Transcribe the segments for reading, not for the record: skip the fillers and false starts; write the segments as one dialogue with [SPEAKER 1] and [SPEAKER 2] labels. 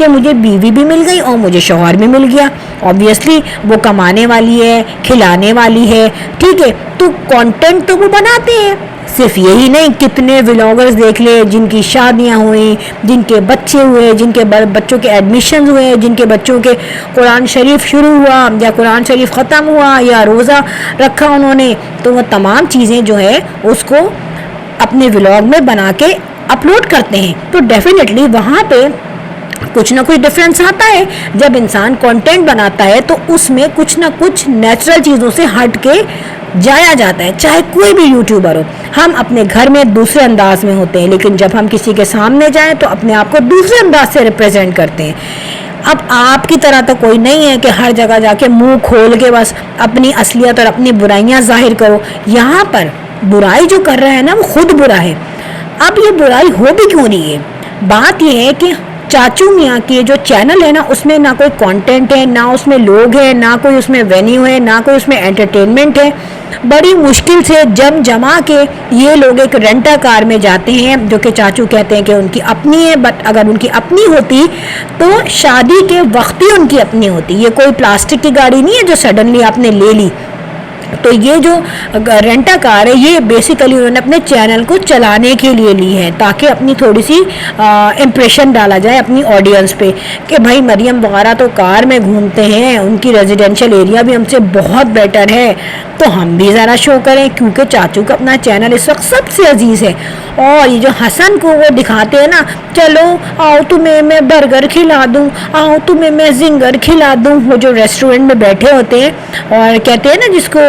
[SPEAKER 1] کہ مجھے بیوی بھی مل گئی اور مجھے شوہر بھی مل گیا. obviously وہ کمانے والی ہے, کھلانے والی ہے, ٹھیک ہے, تو کانٹینٹ تو وہ بناتے ہیں. صرف یہی نہیں, کتنے ولاگرز دیکھ لے جن کی شادیاں ہوئیں, جن کے بچے ہوئے, جن کے بچوں کے ایڈمیشنز ہوئے, جن کے بچوں کے قرآن شریف شروع ہوا یا قرآن شریف ختم ہوا یا روزہ رکھا انہوں نے, تو وہ تمام چیزیں جو ہے اس کو اپنے ولاگ میں بنا کے اپلوڈ کرتے ہیں. تو ڈیفینیٹلی وہاں پہ کچھ نہ کچھ ڈفرینس آتا ہے. جب انسان کانٹینٹ بناتا ہے تو اس میں کچھ نہ کچھ نیچرل چیزوں سے ہٹ کے جایا جاتا ہے. چاہے کوئی بھی یوٹیوبر ہو, ہم اپنے گھر میں دوسرے انداز میں ہوتے ہیں, لیکن جب ہم کسی کے سامنے جائیں تو اپنے آپ کو دوسرے انداز سے ریپرزینٹ کرتے ہیں. اب آپ کی طرح تو کوئی نہیں ہے کہ ہر جگہ جا کے منہ کھول کے بس اپنی اصلیت اور اپنی برائیاں ظاہر کرو. یہاں پر برائی جو کر رہا ہے نا وہ خود برا ہے. اب یہ برائی ہو بھی کیوں نہیں ہے؟ بات یہ ہے کہ چاچو میاں کے جو چینل ہے نا, اس میں نہ کوئی کانٹینٹ ہے, نہ اس میں لوگ ہیں, نہ کوئی اس میں وینیو ہے, نہ کوئی اس میں انٹرٹینمنٹ ہے. بڑی مشکل سے جمع کے یہ لوگ ایک رینٹا کار میں جاتے ہیں, جو کہ چاچو کہتے ہیں کہ ان کی اپنی ہے, بٹ اگر ان کی اپنی ہوتی تو شادی کے وقت ہی ان کی اپنی ہوتی. یہ کوئی پلاسٹک کی گاڑی نہیں ہے جو سڈنلی آپ نے لے لی. تو یہ جو رینٹا کار ہے یہ بیسیکلی انہوں نے اپنے چینل کو چلانے کے لیے لی ہے, تاکہ اپنی تھوڑی سی امپریشن ڈالا جائے اپنی آڈینس پہ کہ بھائی مریم وغیرہ تو کار میں گھومتے ہیں, ان کی ریزیڈینشیل ایریا بھی ہم سے بہت بیٹر ہے, تو ہم بھی ذرا شو کریں, کیونکہ چاچو کا اپنا چینل اس وقت سب سے عزیز ہے. اور یہ جو حسن کو وہ دکھاتے ہیں نا, چلو آؤ تمہیں میں برگر کھلا دوں, آؤ تمہیں میں زنگر کھلا دوں, وہ جو ریسٹورنٹ میں بیٹھے ہوتے ہیں اور کہتے ہیں نا جس کو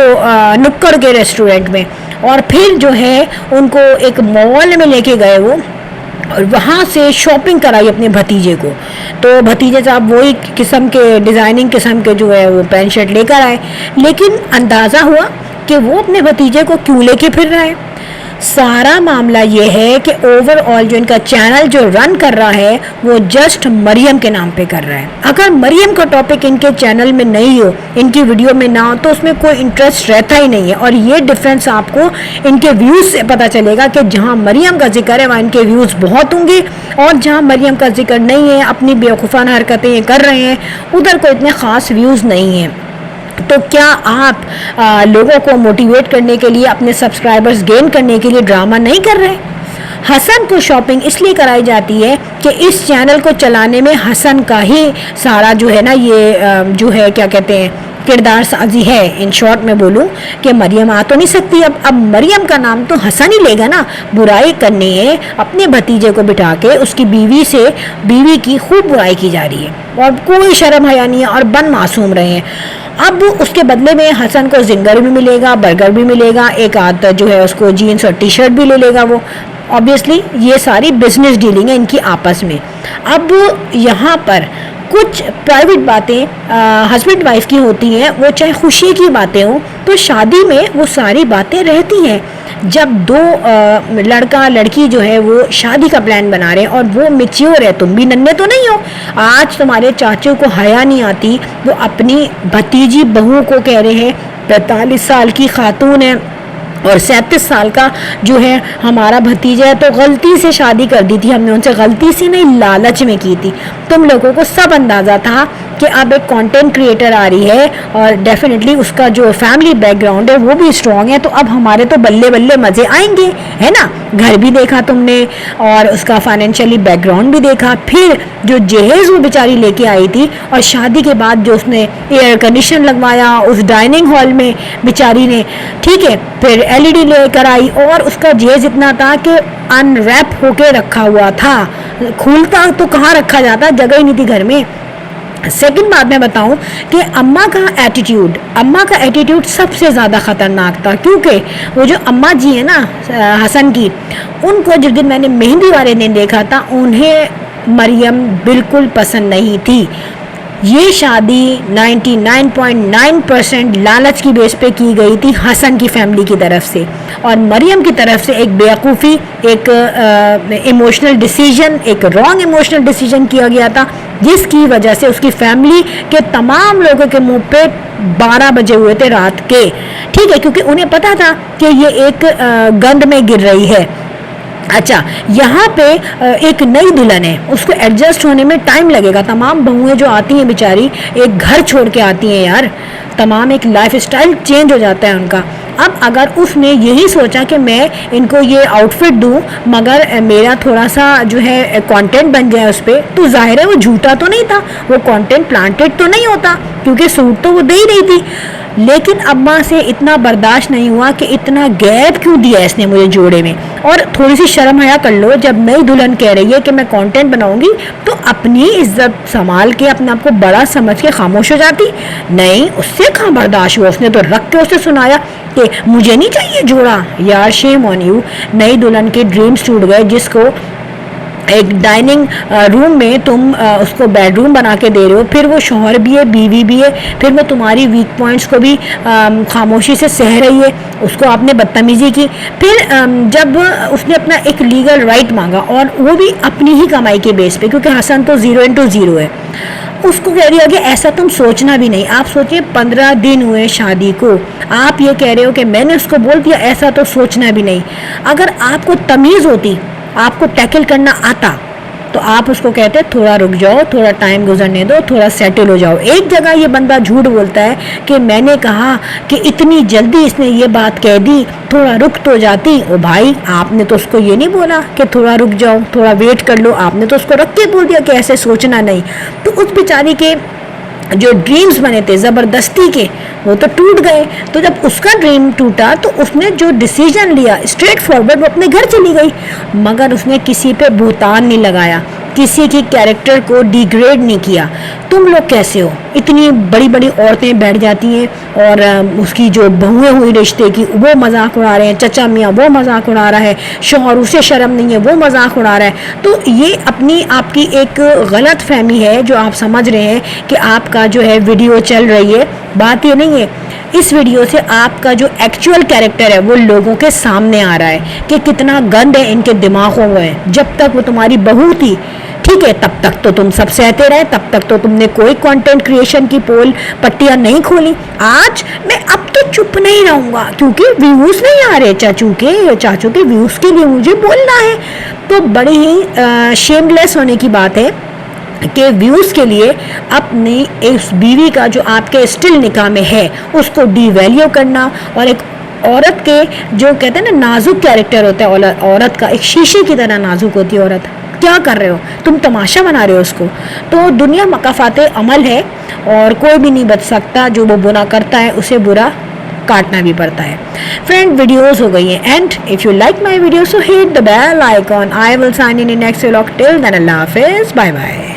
[SPEAKER 1] نکڑ کے ریسٹورنٹ میں, اور پھر جو ہے ان کو ایک مال میں لے کے گئے وہ, اور وہاں سے شاپنگ کرائی اپنے بھتیجے کو. تو بھتیجے صاحب وہی قسم کے ڈیزائننگ قسم کے جو ہے وہ پینٹ شرٹ لے کر آئے, لیکن اندازہ ہوا کہ وہ اپنے بھتیجے کو کیوں لے کے پھر رہا ہے. سارا معاملہ یہ ہے کہ اوور آل جو ان کا چینل جو رن کر رہا ہے وہ جسٹ مریم کے نام پہ کر رہا ہے. اگر مریم کا ٹاپک ان کے چینل میں نہیں ہو, ان کی ویڈیو میں نہ ہو, تو اس میں کوئی انٹرسٹ رہتا ہی نہیں ہے. اور یہ ڈفرینس آپ کو ان کے ویوز سے پتہ چلے گا کہ جہاں مریم کا ذکر ہے وہاں ان کے ویوز بہت ہوں گے, اور جہاں مریم کا ذکر نہیں ہے, اپنی بیوقوفانہ حرکتیں یہ کر رہے ہیں, ادھر کوئی اتنے خاص ویوز نہیں ہیں. تو کیا آپ لوگوں کو موٹیویٹ کرنے کے لیے, اپنے سبسکرائبرز گین کرنے کے لیے ڈرامہ نہیں کر رہے؟ حسن کو شاپنگ اس لیے کرائی جاتی ہے کہ اس چینل کو چلانے میں حسن کا ہی سارا جو ہے نا یہ جو ہے کیا کہتے ہیں کردار سازی ہے. ان شارٹ میں بولوں کہ مریم آ تو نہیں سکتی, اب مریم کا نام تو حسن ہی لے گا نا. برائی کرنی ہے, اپنے بھتیجے کو بٹھا کے اس کی بیوی کی خوب برائی کی جا رہی ہے, اور کوئی شرم حیا نہیں ہے, اور بن معصوم رہے ہیں. اب اس کے بدلے میں حسن کو زنگر بھی ملے گا, برگر بھی ملے گا, ایک آدھ جو ہے اس کو جینس اور ٹی شرٹ بھی لے لے گا وہ. obviously یہ ساری بزنس ڈیلنگ ہے ان کی آپس میں. اب یہاں پر کچھ پرائیویٹ باتیں ہسبینڈ وائف کی ہوتی ہیں, وہ چاہے خوشی کی باتیں ہوں, تو شادی میں وہ ساری باتیں رہتی ہیں. جب دو لڑکا لڑکی جو ہے وہ شادی کا پلان بنا رہے ہیں اور وہ میچیور ہے, تم بھی ننھے تو نہیں ہو, آج تمہارے چاچو کو حیا نہیں آتی, وہ اپنی بھتیجی بہو کو کہہ رہے ہیں 45 سال کی خاتون ہے اور 37 سال کا جو ہے ہمارا بھتیجا ہے, تو غلطی سے شادی کر دی تھی ہم نے ان سے, غلطی سے نہیں لالچ میں کی تھی. تم لوگوں کو سب اندازہ تھا کہ اب ایک کانٹینٹ کریٹر آ رہی ہے اور ڈیفینیٹلی اس کا جو فیملی بیک گراؤنڈ ہے وہ بھی اسٹرانگ ہے, تو اب ہمارے تو بلے بلے مزے آئیں گے, ہے نا. گھر بھی دیکھا تم نے اور اس کا فائنینشلی بیک گراؤنڈ بھی دیکھا, پھر جو جہیز وہ بیچاری لے کے آئی تھی, اور شادی کے بعد جو اس نے ایئر کنڈیشن لگوایا اس ڈائننگ ہال میں بیچاری نے, ٹھیک ہے, پھر LED لے کر آئی, اور اس کا جہیز اتنا تھا کہ ان ریپ ہو کے رکھا ہوا تھا, کھولتا تو کہاں رکھا جاتا, جگہ ہی نہیں تھی گھر میں. سیکنڈ بات میں بتاؤں کہ اماں کا ایٹیٹیوڈ سب سے زیادہ خطرناک تھا, کیونکہ وہ جو اماں جی ہیں نا حسن کی, ان کو جس دن میں نے مہندی والے دن دیکھا تھا, انہیں مریم بالکل پسند نہیں تھی. یہ شادی 99.9% لالچ کی بیس پہ کی گئی تھی حسن کی فیملی کی طرف سے, اور مریم کی طرف سے ایک بیوقوفی, ایک ایموشنل ڈیسیجن, ایک رانگ ایموشنل ڈیسیجن کیا گیا تھا, جس کی وجہ سے اس کی فیملی کے تمام لوگوں کے منہ پہ 12 بجے ہوئے تھے رات کے, ٹھیک ہے, کیونکہ انہیں پتا تھا کہ یہ ایک گند میں گر رہی ہے. اچھا یہاں پہ ایک نئی دلہن ہے, اس کو ایڈجسٹ ہونے میں ٹائم لگے گا. تمام بہویں جو آتی ہیں بیچاری ایک گھر چھوڑ کے آتی ہیں یار, تمام ایک لائف اسٹائل چینج ہو جاتا ہے ان کا. اب اگر اس نے یہی سوچا کہ میں ان کو یہ آؤٹ فٹ دوں مگر میرا تھوڑا سا جو ہے کانٹینٹ بن جائے اس پہ, تو ظاہر ہے وہ جھوٹا تو نہیں تھا, وہ کانٹینٹ پلانٹڈ تو نہیں ہوتا, کیونکہ سوٹ تو وہ دے ہی رہی تھی. لیکن اماں سے اتنا برداشت نہیں ہوا کہ اتنا گیپ کیوں دیا اس نے مجھے جوڑے میں. اور تھوڑی سی شرم حیا کر لو, جب نئی دلہن کہہ رہی ہے کہ میں کانٹینٹ بناؤں گی تو اپنی عزت سنبھال کے اپنے آپ کو بڑا سمجھ کے خاموش ہو جاتی. نہیں, اس سے کہاں برداشت ہوا, اس نے تو رکھ کے اسے سنایا کہ مجھے نہیں چاہیے جوڑا. یار شیم آن یو. نئی دلہن کے ڈریمز ٹوٹ گئے, جس کو ایک ڈائننگ روم میں تم اس کو بیڈ روم بنا کے دے رہے ہو, پھر وہ شوہر بھی ہے بیوی بھی ہے, پھر وہ تمہاری ویک پوائنٹس کو بھی خاموشی سے سہ رہی ہے, اس کو آپ نے بدتمیزی کی. پھر جب اس نے اپنا ایک لیگل رائٹ مانگا اور وہ بھی اپنی ہی کمائی کے بیس پہ, کیونکہ حسن تو 0x0 ہے, اس کو کہہ رہی ہو کہ ایسا تم سوچنا بھی نہیں. آپ سوچیں 15 دن ہوئے شادی کو, آپ یہ کہہ رہے ہو کہ میں نے اس کو بول دیا, ایسا تو سوچنا بھی نہیں. اگر آپ کو تمیز ہوتی, آپ کو ٹیکل کرنا آتا, تو آپ اس کو کہتے تھوڑا رک جاؤ, تھوڑا ٹائم گزرنے دو, تھوڑا سیٹل ہو جاؤ. ایک جگہ یہ بندہ جھوٹ بولتا ہے کہ میں نے کہا کہ اتنی جلدی اس نے یہ بات کہہ دی, تھوڑا رک تو جاتی. او بھائی, آپ نے تو اس کو یہ نہیں بولا کہ تھوڑا رک جاؤ, تھوڑا ویٹ کر لو, آپ نے تو اس کو رکھ کے بول دیا کہ ایسے سوچنا نہیں. تو اس بیچاری کے جو ڈریمز بنے تھے زبردستی کے, وہ تو ٹوٹ گئے. تو جب اس کا ڈریم ٹوٹا تو اس نے جو ڈیسیجن لیا اسٹریٹ فارورڈ, وہ اپنے گھر چلی گئی, مگر اس نے کسی پہ بہتان نہیں لگایا, کسی کی کیریکٹر کو ڈیگریڈ نہیں کیا. تم لوگ کیسے ہو, اتنی بڑی بڑی عورتیں بیٹھ جاتی ہیں اور اس کی جو بہویں ہوئی رشتے کی وہ مذاق اڑا رہے ہیں, چچا میاں وہ مذاق اڑا رہا ہے, شوہر اسے شرم نہیں ہے وہ مذاق اڑا رہا ہے. تو یہ اپنی آپ کی ایک غلط فہمی ہے جو آپ سمجھ رہے ہیں کہ آپ کا جو ہے ویڈیو چل رہی ہے. بات یہ نہیں ہے, اس ویڈیو سے آپ کا جو ایکچوئل کیریکٹر ہے وہ لوگوں کے سامنے آ رہا ہے کہ کتنا گند ہے ان کے دماغوں میں. جب تک وہ تمہاری بہو تھی ٹھیک ہے, تب تک تو تم سب سہتے رہے, تب تک تو تم نے کوئی کنٹینٹ کریشن کی پول پٹیاں نہیں کھولی. آج میں اب تو چپ نہیں رہوں گا, کیونکہ ویوز نہیں آ رہے چاچو کے ویوز کے لیے مجھے بولنا ہے. تو بڑی ہی شیم لیس ہونے کی بات ہے کہ ویوز کے لیے اپنی اس بیوی کا جو آپ کے اسٹل نکاح میں ہے اس کو ڈی ویلیو کرنا, اور ایک عورت کے جو کہتے ہیں نا نازک کیریکٹر ہوتا ہے عورت کا, ایک شیشے کی طرح نازک ہوتی ہے عورت. کیا کر رہے ہو تم, تماشا بنا رہے ہو اس کو. تو دنیا مقافات عمل ہے اور کوئی بھی نہیں بچ سکتا, جو وہ برا کرتا ہے اسے برا کاٹنا بھی پڑتا ہے. فرینڈ ویڈیوز ہو گئی ہیں, and if you like my video so hit the bell icon. I will sign in next vlog. Till then اللہ حافظ, بائے بائے.